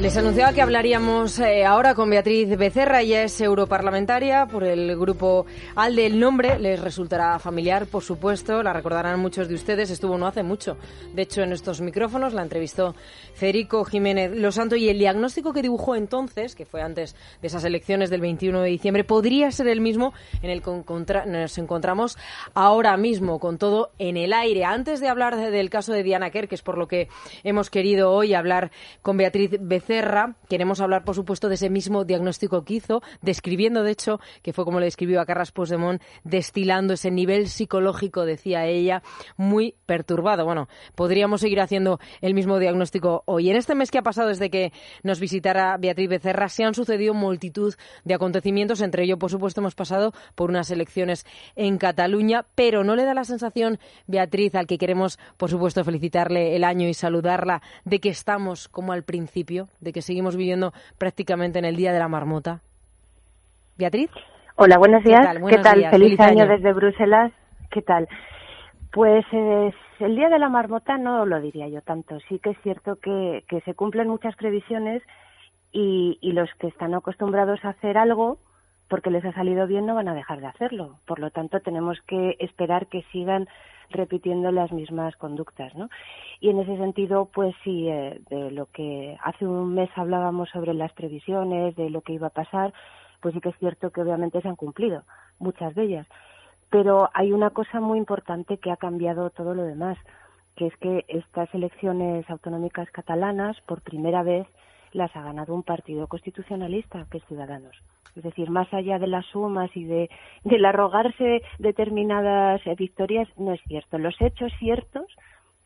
Les anunciaba que hablaríamos ahora con Beatriz Becerra. Ella es europarlamentaria por el grupo ALDE. El nombre les resultará familiar, por supuesto. La recordarán muchos de ustedes. Estuvo no hace mucho, de hecho, en estos micrófonos. La entrevistó Federico Jiménez Losanto y el diagnóstico que dibujó entonces, que fue antes de esas elecciones del 21 de diciembre, podría ser el mismo en el que nos encontramos ahora mismo, con todo en el aire. Antes de hablar del caso de Diana Quer, que es por lo que hemos querido hoy hablar con Beatriz Becerra, queremos hablar, por supuesto, de ese mismo diagnóstico que hizo, describiendo, de hecho, que fue como le describió a Carles Puigdemont, destilando ese nivel psicológico, decía ella, muy perturbado. Bueno, podríamos seguir haciendo el mismo diagnóstico hoy. En este mes que ha pasado desde que nos visitara Beatriz Becerra, se han sucedido multitud de acontecimientos. Entre ellos, por supuesto, hemos pasado por unas elecciones en Cataluña, pero ¿no le da la sensación, Beatriz, al que queremos, por supuesto, felicitarle el año y saludarla, de que estamos como al principio, de que seguimos viviendo prácticamente en el Día de la Marmota? Beatriz. Hola, buenos días. ¿Qué tal? Días. Feliz año desde Bruselas. ¿Qué tal? Pues el Día de la Marmota no lo diría yo tanto. Sí que es cierto que se cumplen muchas previsiones y los que están acostumbrados a hacer algo porque les ha salido bien no van a dejar de hacerlo. Por lo tanto, tenemos que esperar que sigan repitiendo las mismas conductas, ¿no? Y en ese sentido, pues sí, de lo que hace un mes hablábamos sobre las previsiones, de lo que iba a pasar, pues sí que es cierto que obviamente se han cumplido, muchas de ellas. Pero hay una cosa muy importante que ha cambiado todo lo demás, que es que estas elecciones autonómicas catalanas, por primera vez, las ha ganado un partido constitucionalista, que es Ciudadanos. Es decir, más allá de las sumas y del arrogarse determinadas victorias, no es cierto. Los hechos ciertos,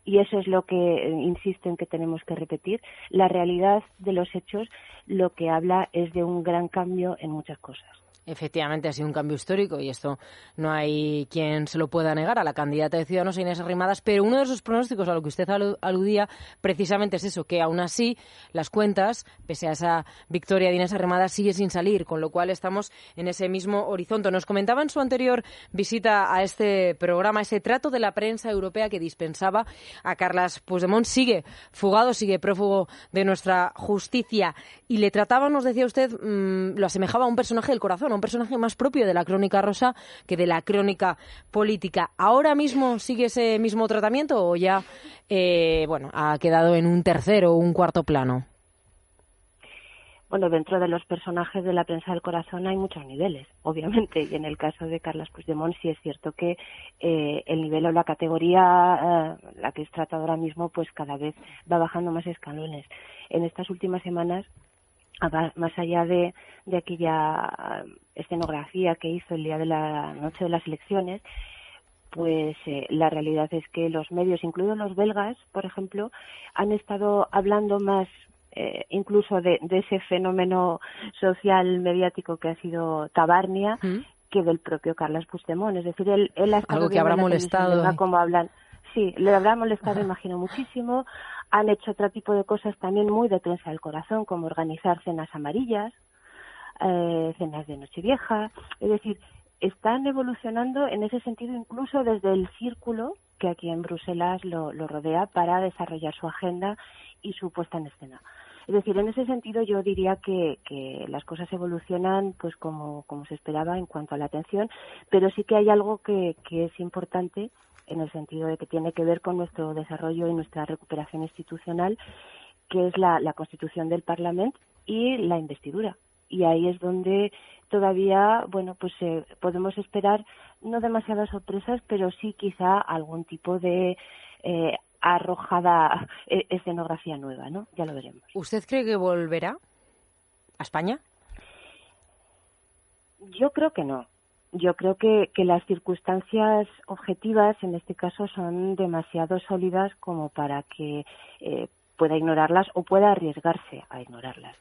y eso es lo que insisto en que tenemos que repetir, la realidad de los hechos lo que habla es de un gran cambio en muchas cosas. Efectivamente, ha sido un cambio histórico y esto no hay quien se lo pueda negar a la candidata de Ciudadanos, Inés Arrimadas, pero uno de esos pronósticos a lo que usted aludía precisamente es eso, que aún así las cuentas, pese a esa victoria de Inés Arrimadas, sigue sin salir, con lo cual estamos en ese mismo horizonte. Nos comentaba en su anterior visita a este programa ese trato de la prensa europea que dispensaba a Carles Puigdemont. Sigue fugado, sigue prófugo de nuestra justicia y le trataba, nos decía usted, lo asemejaba a un personaje del corazón, un personaje más propio de la crónica rosa que de la crónica política. ¿Ahora mismo sigue ese mismo tratamiento o ya ha quedado en un tercero o un cuarto plano? Bueno, dentro de los personajes de la prensa del corazón hay muchos niveles, obviamente, y en el caso de Carles Puigdemont sí es cierto que el nivel o la categoría, la que es tratado ahora mismo, pues cada vez va bajando más escalones. En estas últimas semanas, más allá de aquella escenografía que hizo el día de la noche de las elecciones, pues la realidad es que los medios, incluidos los belgas, por ejemplo, han estado hablando más incluso de ese fenómeno social mediático que ha sido Tabarnia, que del propio Carles Puigdemont. Es decir, él ha estado algo que habrá molestado. Como hablan. Sí, le habrá molestado, imagino, muchísimo. Han hecho otro tipo de cosas también muy de prensa del corazón, como organizar cenas amarillas, cenas de Nochevieja. Es decir, están evolucionando en ese sentido incluso desde el círculo que aquí en Bruselas lo rodea para desarrollar su agenda y su puesta en escena. Es decir, en ese sentido yo diría que las cosas evolucionan pues como se esperaba en cuanto a la atención, pero sí que hay algo que es importante en el sentido de que tiene que ver con nuestro desarrollo y nuestra recuperación institucional, que es la constitución del Parlamento y la investidura. Y ahí es donde todavía, podemos esperar no demasiadas sorpresas, pero sí quizá algún tipo de arrojada escenografía nueva, ¿no? Ya lo veremos. ¿Usted cree que volverá a España? Yo creo que no. Yo creo que las circunstancias objetivas en este caso son demasiado sólidas como para que pueda ignorarlas o pueda arriesgarse a ignorarlas.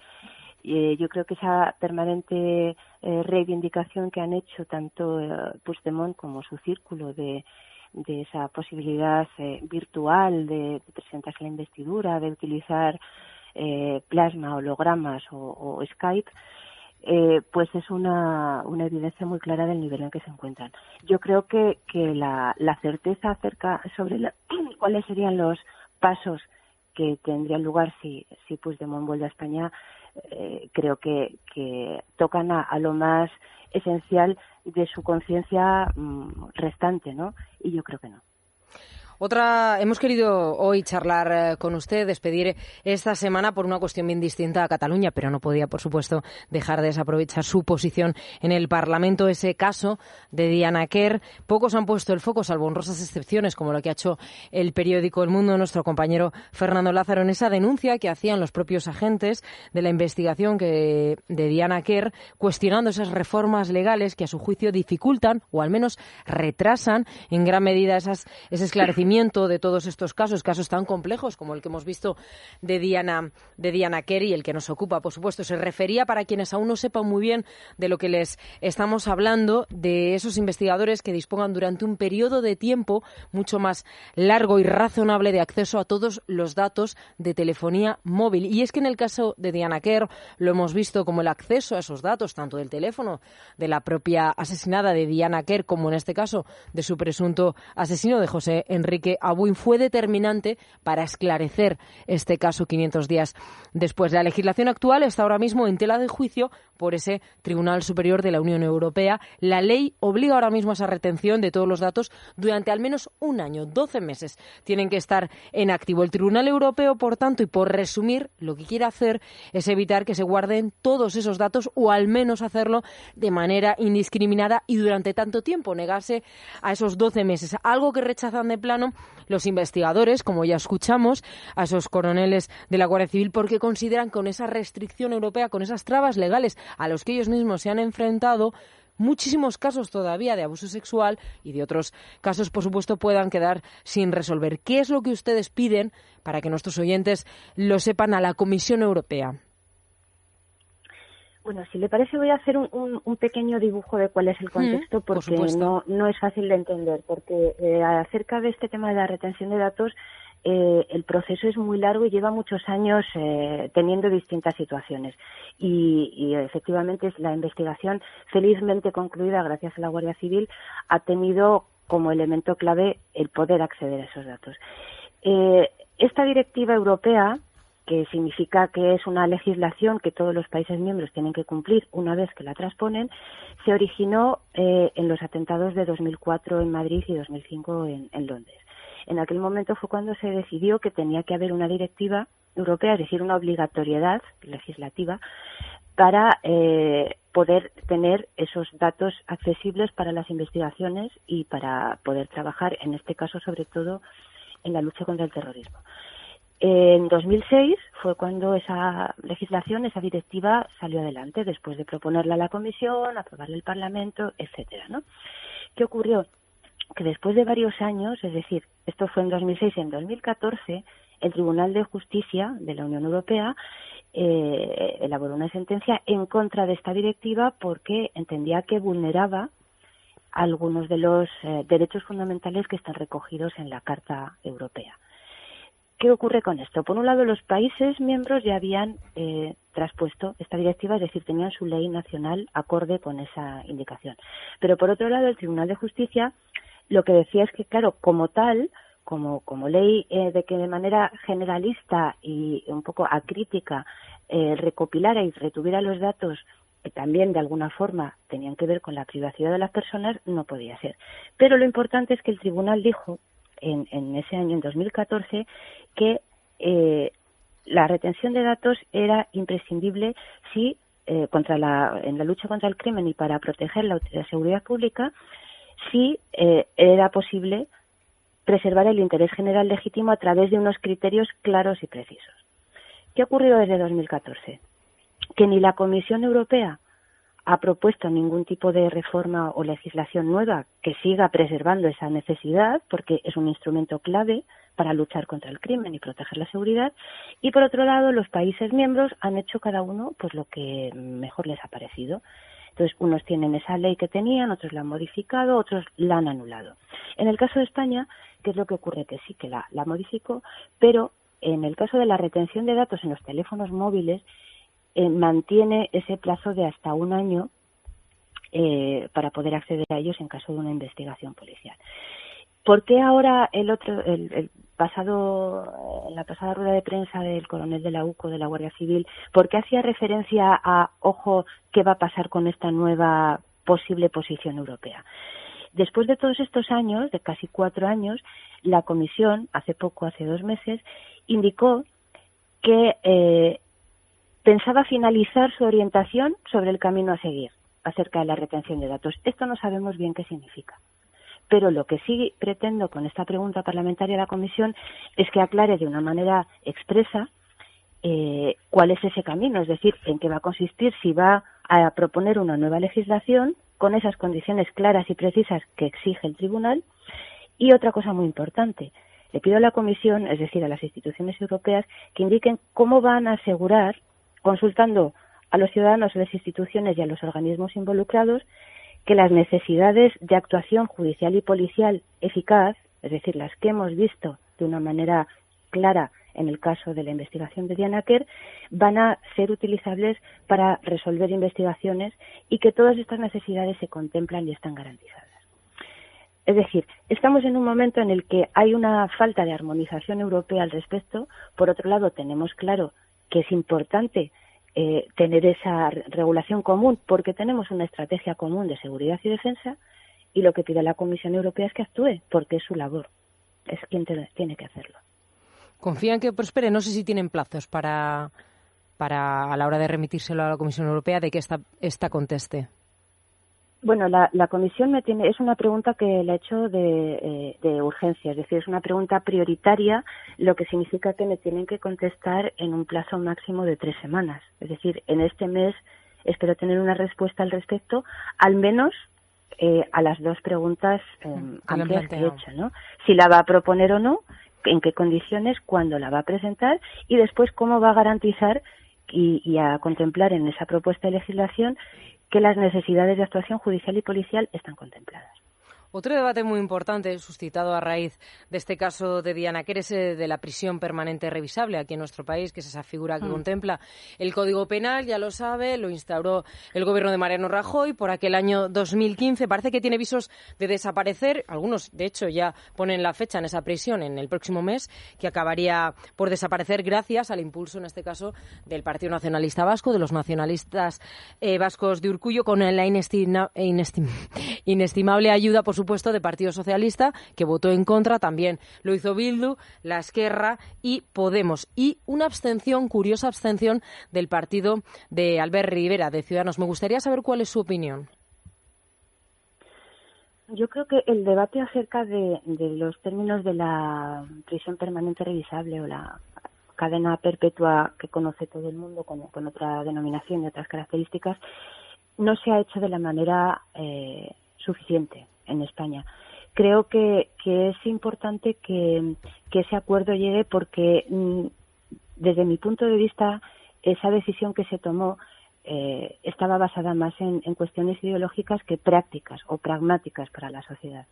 Yo creo que esa permanente reivindicación que han hecho tanto Puigdemont como su círculo de esa posibilidad virtual de presentarse a la investidura, de utilizar plasma, hologramas o Skype, pues es una evidencia muy clara del nivel en que se encuentran. Yo creo que la certeza acerca sobre cuáles serían los pasos que tendrían lugar si Puigdemont vuelve a España, creo que tocan a lo más esencial de su conciencia restante, ¿no? Y yo creo que no. Hemos querido hoy charlar con usted, despedir esta semana por una cuestión bien distinta a Cataluña, pero no podía, por supuesto, dejar de desaprovechar su posición en el Parlamento. Ese caso de Diana Quer, pocos han puesto el foco, salvo honrosas excepciones, como lo que ha hecho el periódico El Mundo, nuestro compañero Fernando Lázaro, en esa denuncia que hacían los propios agentes de la investigación de Diana Quer, cuestionando esas reformas legales que, a su juicio, dificultan o al menos retrasan en gran medida ese esclarecimiento de todos estos casos tan complejos como el que hemos visto de Diana Quer y el que nos ocupa, por supuesto. Se refería, para quienes aún no sepan muy bien de lo que les estamos hablando, de esos investigadores que dispongan durante un periodo de tiempo mucho más largo y razonable de acceso a todos los datos de telefonía móvil. Y es que en el caso de Diana Quer lo hemos visto como el acceso a esos datos, tanto del teléfono de la propia asesinada de Diana Quer como, en este caso, de su presunto asesino, de José Enrique Abuin, fue determinante para esclarecer este caso 500 días después. La legislación actual está ahora mismo en tela de juicio por ese Tribunal Superior de la Unión Europea. La ley obliga ahora mismo a esa retención de todos los datos durante al menos un año, 12 meses. Tienen que estar en activo. El Tribunal Europeo, por tanto, y por resumir, lo que quiere hacer es evitar que se guarden todos esos datos, o al menos hacerlo de manera indiscriminada y durante tanto tiempo, negarse a esos 12 meses. Algo que rechazan de plano los investigadores, como ya escuchamos, a esos coroneles de la Guardia Civil, porque consideran que con esa restricción europea, con esas trabas legales a los que ellos mismos se han enfrentado, muchísimos casos todavía de abuso sexual y de otros casos, por supuesto, puedan quedar sin resolver. ¿Qué es lo que ustedes piden, para que nuestros oyentes lo sepan, a la Comisión Europea? Bueno, si le parece, voy a hacer un pequeño dibujo de cuál es el contexto, porque no es fácil de entender, porque acerca de este tema de la retención de datos, el proceso es muy largo y lleva muchos años teniendo distintas situaciones. Y efectivamente la investigación, felizmente concluida gracias a la Guardia Civil, ha tenido como elemento clave el poder acceder a esos datos. Esta directiva europea, que significa que es una legislación que todos los países miembros tienen que cumplir una vez que la transponen, se originó en los atentados de 2004 en Madrid y 2005 en Londres. En aquel momento fue cuando se decidió que tenía que haber una directiva europea, es decir, una obligatoriedad legislativa para poder tener esos datos accesibles para las investigaciones y para poder trabajar, en este caso, sobre todo, en la lucha contra el terrorismo. En 2006 fue cuando esa legislación, esa directiva, salió adelante, después de proponerla a la Comisión, aprobarla el Parlamento, etcétera, ¿no? ¿Qué ocurrió? Que después de varios años, es decir, esto fue en 2006 y en 2014, el Tribunal de Justicia de la Unión Europea elaboró una sentencia en contra de esta directiva porque entendía que vulneraba algunos de los derechos fundamentales que están recogidos en la Carta Europea. ¿Qué ocurre con esto? Por un lado, los países miembros ya habían traspuesto esta directiva, es decir, tenían su ley nacional acorde con esa indicación. Pero por otro lado, el Tribunal de Justicia lo que decía es que, claro, como tal, como ley de que de manera generalista y un poco acrítica recopilara y retuviera los datos que también de alguna forma tenían que ver con la privacidad de las personas, no podía ser. Pero lo importante es que el tribunal dijo en ese año, en 2014, que la retención de datos era imprescindible si en la lucha contra el crimen y para proteger la seguridad pública, si era posible preservar el interés general legítimo a través de unos criterios claros y precisos. ¿Qué ha ocurrido desde 2014? Que ni la Comisión Europea ha propuesto ningún tipo de reforma o legislación nueva que siga preservando esa necesidad, porque es un instrumento clave para luchar contra el crimen y proteger la seguridad, y por otro lado los países miembros han hecho cada uno pues lo que mejor les ha parecido. Entonces, unos tienen esa ley que tenían, otros la han modificado, otros la han anulado. En el caso de España, ¿qué es lo que ocurre? Que sí que la modificó, pero en el caso de la retención de datos en los teléfonos móviles, mantiene ese plazo de hasta un año para poder acceder a ellos en caso de una investigación policial. ¿Por qué ahora el en la pasada rueda de prensa del coronel de la UCO, de la Guardia Civil, ¿por qué hacía referencia a, ojo, qué va a pasar con esta nueva posible posición europea? Después de todos estos años, de casi 4 años, la Comisión, hace 2 meses, indicó que pensaba finalizar su orientación sobre el camino a seguir acerca de la retención de datos. Esto no sabemos bien qué significa. Pero lo que sí pretendo con esta pregunta parlamentaria a la Comisión es que aclare de una manera expresa cuál es ese camino, es decir, en qué va a consistir, si va a proponer una nueva legislación con esas condiciones claras y precisas que exige el Tribunal. Y otra cosa muy importante, le pido a la Comisión, es decir, a las instituciones europeas, que indiquen cómo van a asegurar, consultando a los ciudadanos, a las instituciones y a los organismos involucrados, que las necesidades de actuación judicial y policial eficaz, es decir, las que hemos visto de una manera clara en el caso de la investigación de Diana Quer, van a ser utilizables para resolver investigaciones y que todas estas necesidades se contemplan y están garantizadas. Es decir, estamos en un momento en el que hay una falta de armonización europea al respecto. Por otro lado, tenemos claro que es importante tener esa regulación común porque tenemos una estrategia común de seguridad y defensa, y lo que pide la Comisión Europea es que actúe porque es su labor, es quien tiene que hacerlo. ¿Confían que prospere? No sé si tienen plazos para a la hora de remitírselo a la Comisión Europea de que esta conteste. Bueno, la Comisión es una pregunta que le he hecho de urgencia, es decir, es una pregunta prioritaria, lo que significa que me tienen que contestar en un plazo máximo de 3 semanas. Es decir, en este mes espero tener una respuesta al respecto, al menos a las 2 preguntas amplias que he hecho, ¿no? Si la va a proponer o no, en qué condiciones, cuándo la va a presentar y después cómo va a garantizar y a contemplar en esa propuesta de legislación que las necesidades de actuación judicial y policial están contempladas. Otro debate muy importante suscitado a raíz de este caso de Diana Quer es de la prisión permanente revisable aquí en nuestro país, que es esa figura que contempla el Código Penal, ya lo sabe, lo instauró el gobierno de Mariano Rajoy por aquel año 2015. Parece que tiene visos de desaparecer. Algunos, de hecho, ya ponen la fecha en esa prisión en el próximo mes, que acabaría por desaparecer gracias al impulso, en este caso, del Partido Nacionalista Vasco, de los nacionalistas vascos de Urkullu, con la inestimable ayuda, por supuesto, de Partido Socialista, que votó en contra. También lo hizo Bildu, la Esquerra y Podemos. Y una abstención, curiosa abstención, del partido de Albert Rivera, de Ciudadanos. Me gustaría saber cuál es su opinión. Yo creo que el debate acerca de los términos de la prisión permanente revisable o la cadena perpetua que conoce todo el mundo con otra denominación y otras características no se ha hecho de la manera suficiente en España. Creo que es importante que ese acuerdo llegue porque desde mi punto de vista esa decisión que se tomó estaba basada más en cuestiones ideológicas que prácticas o pragmáticas para la sociedad.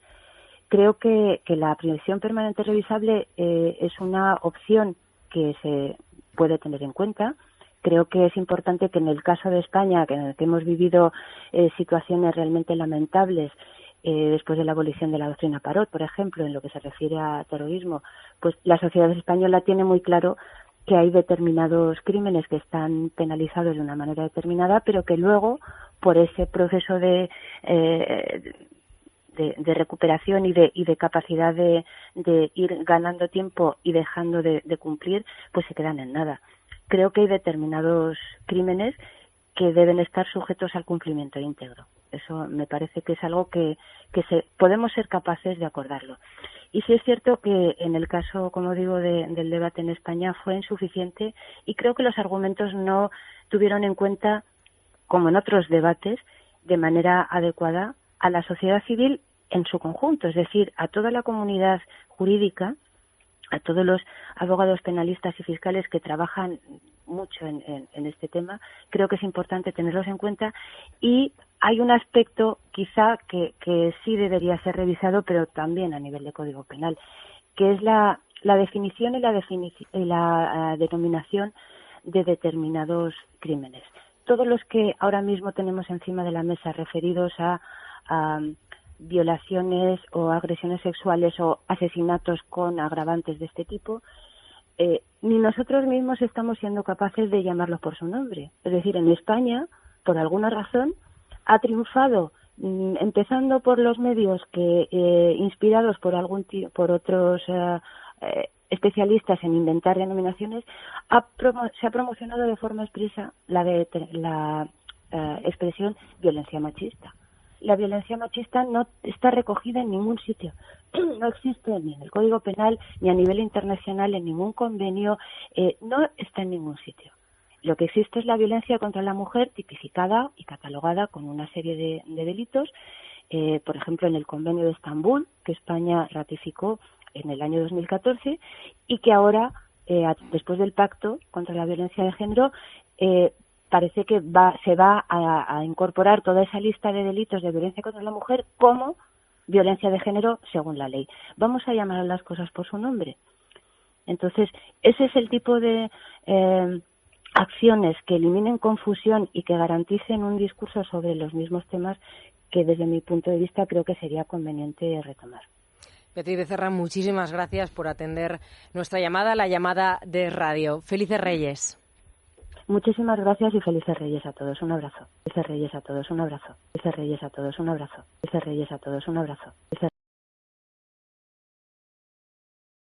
Creo que la prisión permanente revisable es una opción que se puede tener en cuenta. Creo que es importante que en el caso de España, en el que hemos vivido situaciones realmente lamentables después de la abolición de la doctrina Parot, por ejemplo, en lo que se refiere a terrorismo, pues la sociedad española tiene muy claro que hay determinados crímenes que están penalizados de una manera determinada, pero que luego, por ese proceso de recuperación y de capacidad de ir ganando tiempo y dejando de cumplir, pues se quedan en nada. Creo que hay determinados crímenes que deben estar sujetos al cumplimiento íntegro. Eso me parece que es algo que podemos ser capaces de acordarlo. Y sí es cierto que en el caso, como digo, del debate en España fue insuficiente y creo que los argumentos no tuvieron en cuenta, como en otros debates, de manera adecuada a la sociedad civil en su conjunto, es decir, a toda la comunidad jurídica, a todos los abogados penalistas y fiscales que trabajan mucho en este tema. Creo que es importante tenerlos en cuenta y hay un aspecto quizá que sí debería ser revisado, pero también a nivel de Código Penal, que es la definición y la denominación de determinados crímenes. Todos los que ahora mismo tenemos encima de la mesa referidos a violaciones o agresiones sexuales o asesinatos con agravantes de este tipo, ni nosotros mismos estamos siendo capaces de llamarlos por su nombre. Es decir, en España, por alguna razón, ha triunfado, empezando por los medios que, inspirados por otros especialistas en inventar denominaciones, se ha promocionado de forma expresa la expresión violencia machista. La violencia machista no está recogida en ningún sitio. No existe ni en el Código Penal, ni a nivel internacional, en ningún convenio, no está en ningún sitio. Lo que existe es la violencia contra la mujer tipificada y catalogada con una serie de delitos, por ejemplo, en el Convenio de Estambul, que España ratificó en el año 2014 y que ahora, después del Pacto contra la Violencia de Género, parece que se va a incorporar toda esa lista de delitos de violencia contra la mujer como violencia de género según la ley. Vamos a llamar a las cosas por su nombre. Entonces, ese es el tipo de acciones que eliminen confusión y que garanticen un discurso sobre los mismos temas que desde mi punto de vista creo que sería conveniente retomar. Beatriz Becerra, muchísimas gracias por atender nuestra llamada, la llamada de radio. Felices Reyes. Muchísimas gracias y felices Reyes a todos. Un abrazo. Felices Reyes a todos. Un abrazo. Felices Reyes a todos. Un abrazo. Felices Reyes a todos. Un abrazo. Felices